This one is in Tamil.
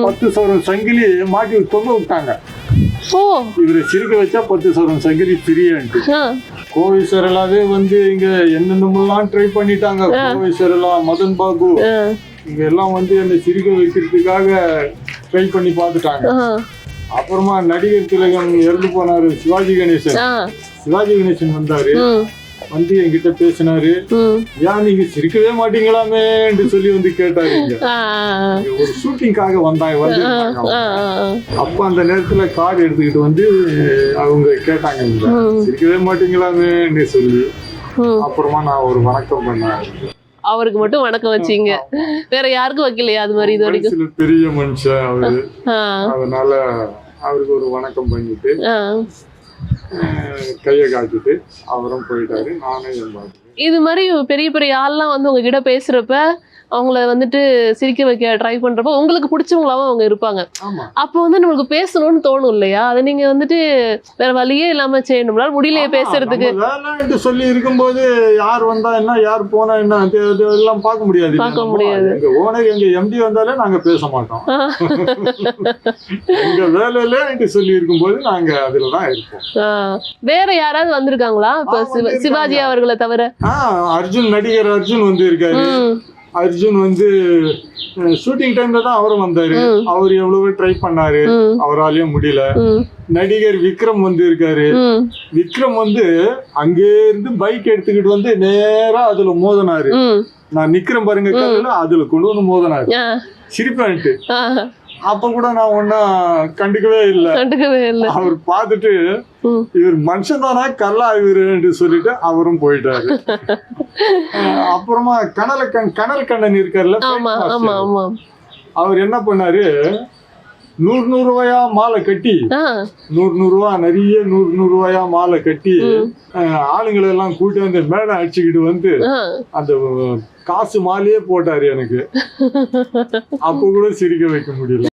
10 சவரன் சங்கிலி மாட்டி தொங்க விட்டாங்க. இவரை சிரிக்க வச்சா 10 சவரன் சங்கிலி ஃப்ரீயான்ட்டு. கோவை சரளாவே வந்து இங்க என்னென்னமெல்லாம் ட்ரை பண்ணிட்டாங்க. கோவை சரளா, மதன் பாபு இங்க எல்லாம் வந்து என்னை சிரிக்க வைக்கிறதுக்காக ட்ரை பண்ணி பார்த்துட்டாங்க. அப்புறமா நடிகர் திலகம் இறந்து போனாரு சிவாஜி கணேசன். சிவாஜி கணேசன் வந்தாரு, வந்து என்கிட்ட பேசினாரு. ஏன் நீங்க சிரிக்கவே மாட்டீங்களாமே என்று சொல்லி வந்து கேட்டாரு. ஒரு ஷூட்டிங்காக வந்தாங்க. அப்ப அந்த நேரத்துல கார்டு எடுத்துக்கிட்டு வந்து அவங்க கேட்டாங்க, சிரிக்கவே மாட்டீங்களாமே சொல்லி. அப்புறமா நான் ஒரு வணக்கம் பண்ணேன். அவருக்கு மட்டும் வணக்கம் வச்சீங்க, வேற யாருக்கும் வைக்கலையா அது மாதிரி? இது வரைக்கும் பெரிய மனுஷன் அவரு, அதனால அவருக்கு ஒரு வணக்கம் பண்ணிட்டு கையை காட்டிட்டு அவரும் போயிட்டாரு. நானே இது மாதிரி பெரிய பெரிய ஆள்லாம் வந்து உங்ககிட்ட பேசுறப்ப அவங்கள வந்துட்டு சிரிக்க வைக்க ட்ரை பண்றப்ப உங்களுக்கு பிடிச்சவங்களாவும் அவங்க இருப்பாங்க. அப்போ வந்து நம்மளுக்கு பேசணும்னு தோணும் இல்லையா? அதை நீங்க வந்துட்டு வேற வழியே இல்லாம செய்யணும்னா முடியலையே பேசுறதுக்கு சொல்லி இருக்கும்போது யார் வந்தா என்ன, யார் போனா என்ன எல்லாம் பார்க்க முடியாது. எங்க ஓனர், எங்க எம்டி வந்தாலே நாங்க பேச மாட்டோம். எங்க வேலையில சொல்லி இருக்கும்போது நாங்க அதுலதான் இருப்போம். வேற யாராவது வந்திருக்காங்களா இப்ப சிவாஜி அவர்களை தவிர? அர்ஜுன், நடிகர் அர்ஜுன் வந்து இருக்காரு. அர்ஜுன் வந்து ஷூட்டிங் டைம்ல தான் அவரும் வந்தாரு. அவர் எவ்வளவு ட்ரை பண்ணாரு, அவராலையும் முடியல. நடிகர் விக்ரம் வந்து இருக்காரு. விக்ரம் வந்து அங்கே இருந்து பைக் எடுத்துக்கிட்டு வந்து நேரா அதுல மோதனாரு. நான் நிக்கிறேன் பாருங்க கல்லுல, அதுல கொண்டு வந்து மோதனாரு சிரிப்பான்ட்டு. அப்ப கூட நான் ஒன்னும் கண்டுக்கவே இல்லை. அவர் பார்த்துட்டு இவர் மனுஷன் தானா கல்லா இவரு சொல்லிட்டு அவரும் போயிட்டாரு. அப்புறமா கனல் கண்ணன் இருக்காருல்ல, அவர் என்ன பண்ணாரு, 100 ரூபாயா மாலை கட்டி, 100 ரூபா நிறைய 100 ரூபாயா மாலை கட்டி ஆளுங்களை எல்லாம் கூட்டி வந்து மேல அடிச்சுக்கிட்டு வந்து அந்த காசு மாலையே போட்டாரு எனக்கு. அப்ப கூட சிரிக்க வைக்க முடியல.